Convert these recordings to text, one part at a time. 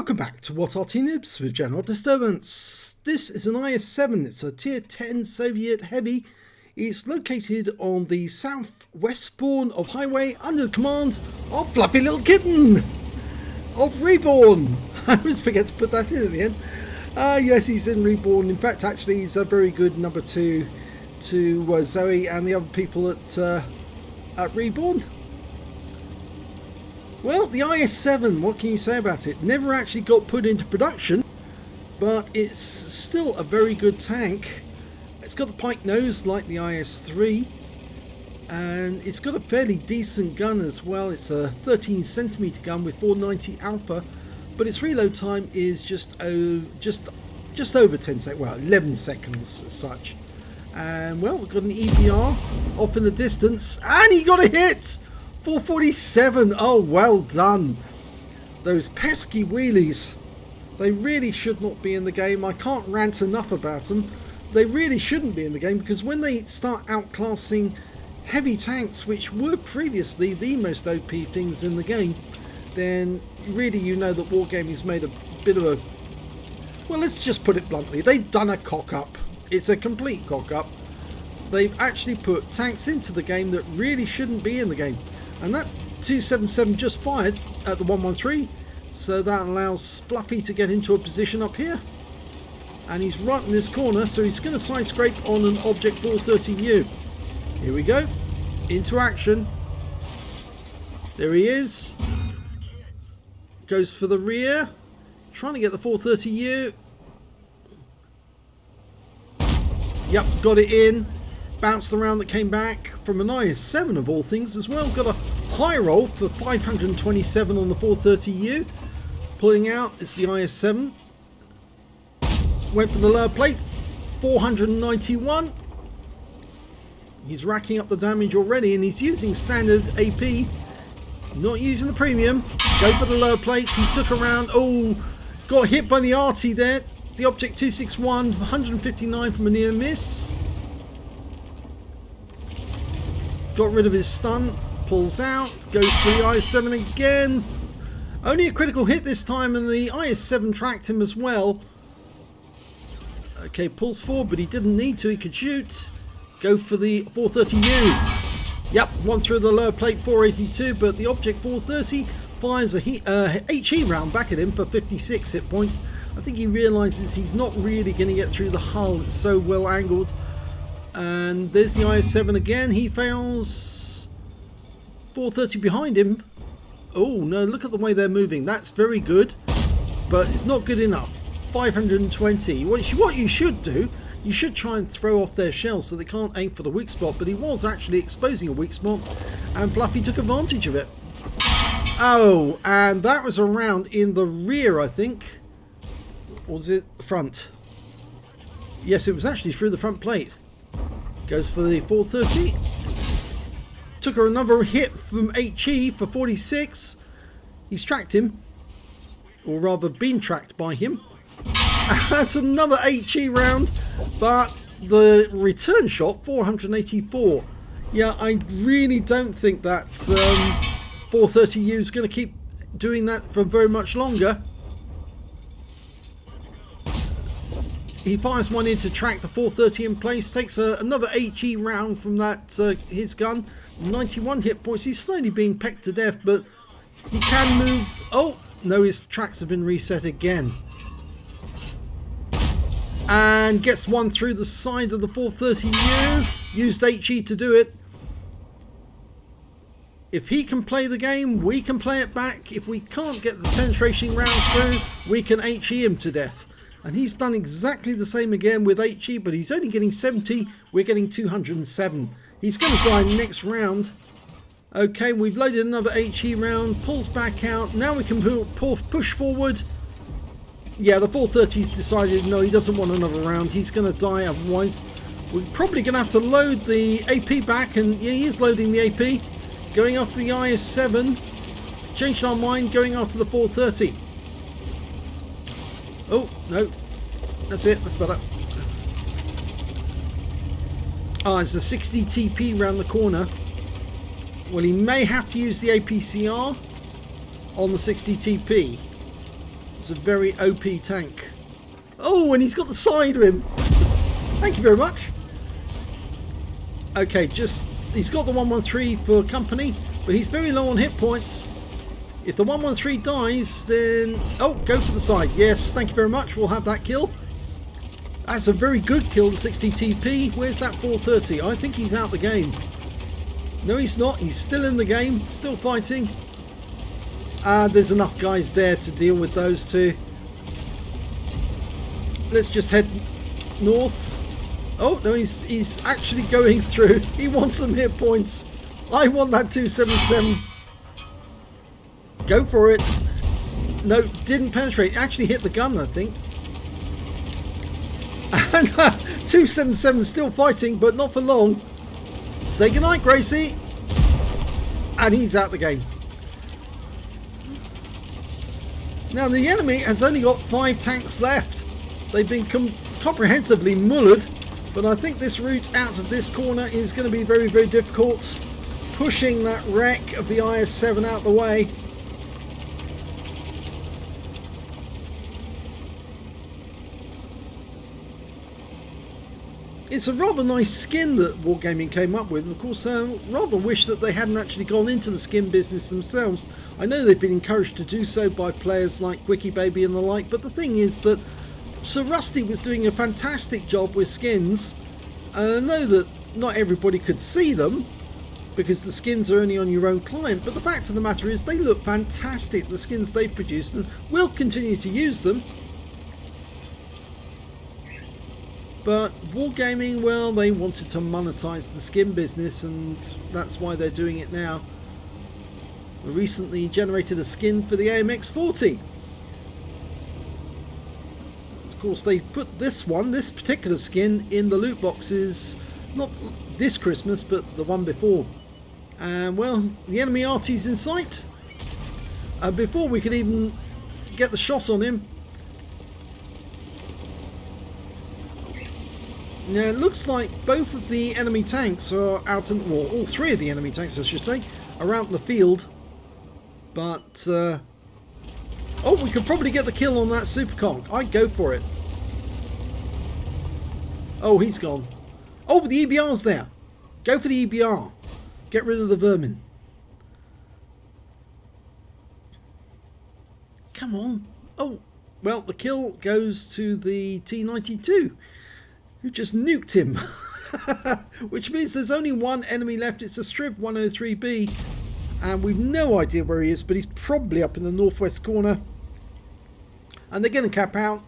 Welcome back to What Arty Noobs with General Disturbance. This is an IS-7, it's a tier 10 Soviet heavy. It's located on the southwest spawn of highway under the command of Fluffylilkitten of REBRN. I always forget to put that in at the end. Yes, he's in REBRN. In fact, actually, he's a very good number 2 to Zoe and the other people at REBRN. Well, the IS-7, what can you say about it? Never actually got put into production, but it's still a very good tank. It's got the pike nose like the IS-3, and it's got a fairly decent gun as well. It's a 13cm gun with 490 alpha, but its reload time is just over 10 seconds, well, 11 seconds as such. And well, we've got an EBR off in the distance, and he got a hit! 447, oh well done. Those pesky wheelies, they really should not be in the game. I can't rant enough about them. They really shouldn't be in the game, because when they start outclassing heavy tanks, which were previously the most OP things in the game, then really you know that Wargaming's made a bit of a, well, let's just put it bluntly, they've done a cock up. It's a complete cock up. They've actually put tanks into the game that really shouldn't be in the game. And that 277 just fired at the 113, so that allows Fluffy to get into a position up here. And he's right in this corner, so he's going to side scrape on an Object 430U. Here we go, into action. There he is. Goes for the rear, trying to get the 430U. Yep, got it in. Bounced around that came back from an IS-7 of all things as well. Got a high roll for 527 on the 430U. Pulling out, it's the IS-7. Went for the lower plate, 491. He's racking up the damage already, and he's using standard AP. Not using the premium. Go for the lower plate, he took around, oh, got hit by the Arty there. The Object 261, 159 from a near miss. Got rid of his stun, pulls out, goes for the IS-7 again. Only a critical hit this time, and the IS-7 tracked him as well. Okay, pulls forward, but he didn't need to, he could shoot. Go for the 430U. Yep, one through the lower plate, 482, but the Object 430 fires a HE round back at him for 56 hit points. I think he realises he's not really going to get through the hull, it's so well angled. And there's the IS-7 again, he fails. 430 behind him. Oh no, look at the way they're moving, that's very good, but it's not good enough. 520, what you should do, you should try and throw off their shells so they can't aim for the weak spot, but he was actually exposing a weak spot, and Fluffy took advantage of it. Oh, and that was a round in the rear, I think. Or was it the front? Yes, it was actually through the front plate. Goes for the 430. Took her another hit from HE for 46. He's tracked him. Or rather been tracked by him. That's another HE round. But the return shot, 484. Yeah, I really don't think that 430U is going to keep doing that for very much longer. He fires one in to track the 430 in place, takes another HE round from that his gun, 91 hit points. He's slowly being pecked to death, but he can move. Oh no, his tracks have been reset again, and gets one through the side of the 430U. Used HE to do it. If he can play the game, we can play it back. If we can't get the penetration rounds through, we can HE him to death. And he's done exactly the same again with HE, but he's only getting 70, we're getting 207. He's going to die next round. Okay, we've loaded another HE round, pulls back out, now we can push forward. Yeah, the 430's decided no, he doesn't want another round, he's going to die otherwise. We're probably going to have to load the AP back, and yeah, he is loading the AP. Going after the IS-7, changed our mind, going after the 430. Oh, no. That's it. That's better. Ah, it's a 60 TP round the corner. Well, he may have to use the APCR on the 60 TP. It's a very OP tank. Oh, and he's got the side of him. Thank you very much. Okay, he's got the 113 for company, but he's very low on hit points. If the 113 dies, then... Oh, go for the side. Yes, thank you very much. We'll have that kill. That's a very good kill, the 60 TP. Where's that 430? I think he's out the game. No, he's not. He's still in the game, still fighting. There's enough guys there to deal with those two. Let's just head north. Oh, no, he's actually going through. He wants some hit points. I want that 277. Go for it. No, didn't penetrate. Actually hit the gun, I think. And 277 still fighting, but not for long. Say goodnight, Gracie. And he's out the game. Now, the enemy has only got 5 tanks left. They've been comprehensively mullered, but I think this route out of this corner is going to be very, very difficult. Pushing that wreck of the IS-7 out the way. It's a rather nice skin that Wargaming came up with. Of course, rather wish that they hadn't actually gone into the skin business themselves. I know they've been encouraged to do so by players like Quickie Baby and the like, but the thing is that Sir Rusty was doing a fantastic job with skins. I know that not everybody could see them because the skins are only on your own client, but the fact of the matter is they look fantastic, the skins they've produced, and we'll continue to use them. But Wargaming, well, they wanted to monetize the skin business, and that's why they're doing it now. We recently generated a skin for the AMX40. Of course, they put this particular skin, in the loot boxes, not this Christmas, but the one before. And, well, the enemy Arty's in sight. Before we could even get the shot on him, now it looks like both of the enemy tanks are out in, well, all 3 of the enemy tanks I should say, are out in the field. But, oh, we could probably get the kill on that Superconch. I'd go for it. Oh, he's gone. Oh, but the EBR's there. Go for the EBR. Get rid of the vermin. Come on. Oh, well, the kill goes to the T92. Who just nuked him. Which means there's only one enemy left. It's a Strib 103B. And we've no idea where he is, but he's probably up in the northwest corner. And they're going to cap out.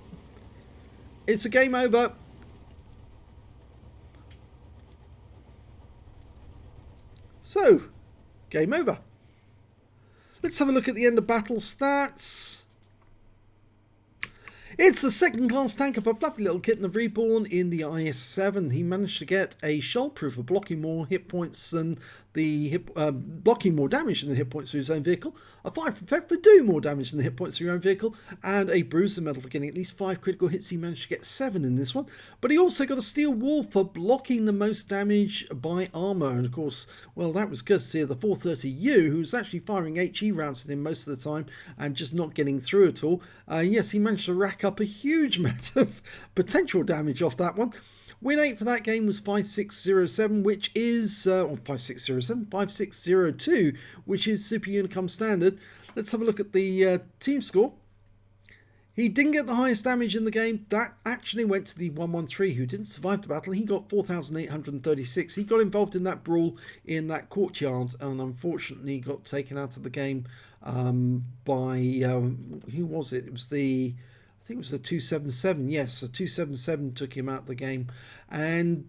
It's a game over. So, game over. Let's have a look at the end of battle stats. It's the second class tanker for Fluffylilkitten of REBRN in the IS-7. He managed to get a shell proof of blocking more hit points than the blocking more damage than the hit points for his own vehicle, a 5 effect for doing more damage than the hit points for your own vehicle, and a bruiser medal for getting at least 5 critical hits. He managed to get 7 in this one, but he also got a steel wall for blocking the most damage by armor. And of course, well, that was courtesy of the 430U, who's actually firing HE rounds at him most of the time and just not getting through at all. Yes, he managed to rack up a huge amount of potential damage off that one. Win 8 for that game was 5607, which is, or 5607, 5602, which is Super Unicum Standard. Let's have a look at the team score. He didn't get the highest damage in the game. That actually went to the 113, who didn't survive the battle. He got 4,836. He got involved in that brawl in that courtyard and unfortunately got taken out of the game by, who was it? It was the... I think it was the 277, yes, the 277 took him out of the game, and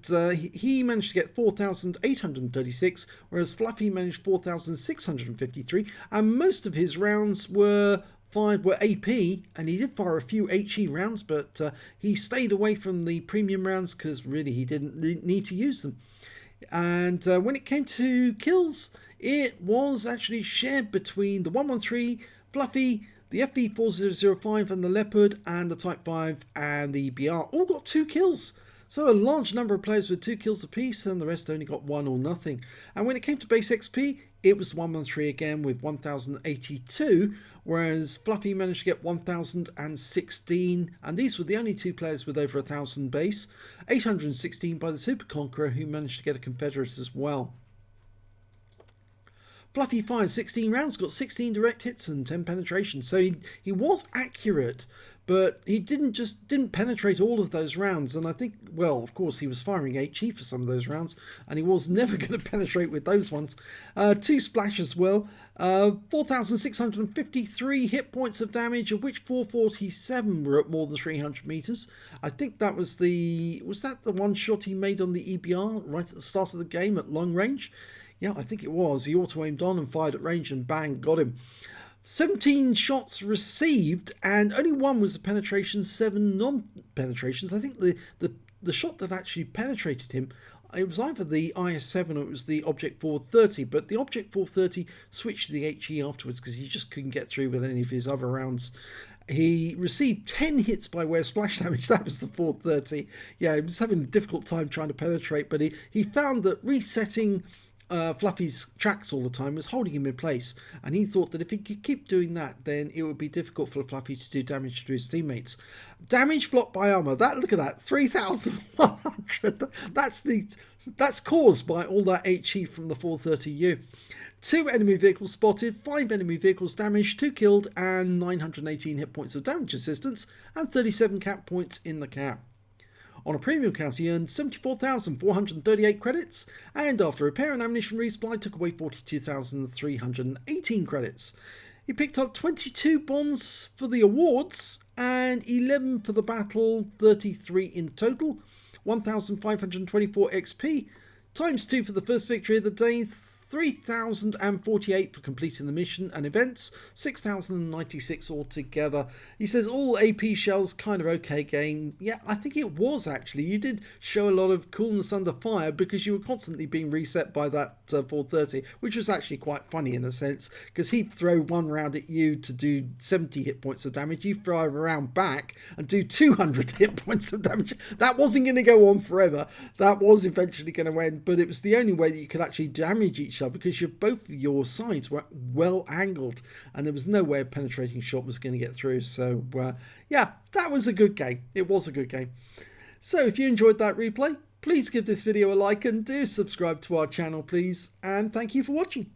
he managed to get 4,836, whereas Fluffy managed 4,653, and most of his rounds were AP, and he did fire a few HE rounds, but he stayed away from the premium rounds because really he didn't need to use them. And when it came to kills, it was actually shared between the 113, Fluffy, the FV4005 and the Leopard, and the Type 5 and the BR all got 2 kills. So a large number of players with 2 kills apiece, and the rest only got 1 or nothing. And when it came to base XP, it was 113 again with 1082, whereas Fluffy managed to get 1016, and these were the only 2 players with over 1000 base. 816 by the Super Conqueror, who managed to get a Confederate as well. Fluffy fired 16 rounds, got 16 direct hits and 10 penetration, so he was accurate, but he didn't penetrate all of those rounds. And I think, well, of course, he was firing HE for some of those rounds, and he was never going to penetrate with those ones. 2 splash as well, 4,653 hit points of damage, of which 447 were at more than 300 meters. I think that was the one shot he made on the EBR right at the start of the game at long range? Yeah, I think it was. He auto-aimed on and fired at range, and bang, got him. 17 shots received, and only 1 was a penetration, 7 non-penetrations. I think the shot that actually penetrated him, it was either the IS-7 or it was the Object 430, but the Object 430 switched to the HE afterwards because he just couldn't get through with any of his other rounds. He received 10 hits by way of splash damage. That was the 430. Yeah, he was having a difficult time trying to penetrate, but he found that resetting Fluffy's tracks all the time was holding him in place, and he thought that if he could keep doing that, then it would be difficult for Fluffy to do damage to his teammates. Damage blocked by armor. Look at that, 3,100. That's caused by all that HE from the 430U. 2 enemy vehicles spotted, 5 enemy vehicles damaged, 2 killed, and 918 hit points of damage assistance, and 37 cap points in the cap. On a premium count, he earned 74,438 credits, and after repair and ammunition resupply, took away 42,318 credits. He picked up 22 bonds for the awards, and 11 for the battle, 33 in total, 1,524 XP, times 2 for the first victory of the day, 3,048 for completing the mission and events, 6,096 altogether. He says all AP shells kind of okay game. Yeah, I think it was actually. You did show a lot of coolness under fire because you were constantly being reset by that 430, which was actually quite funny in a sense, because he'd throw 1 round at you to do 70 hit points of damage. You throw a round back and do 200 hit points of damage. That wasn't going to go on forever. That was eventually going to end, but it was the only way that you could actually damage each other, because both of your sides were well angled and there was no way a penetrating shot was going to get through. So yeah, that was a good game. It was a good game. So if you enjoyed that replay, please give this video a like and do subscribe to our channel, please, and thank you for watching.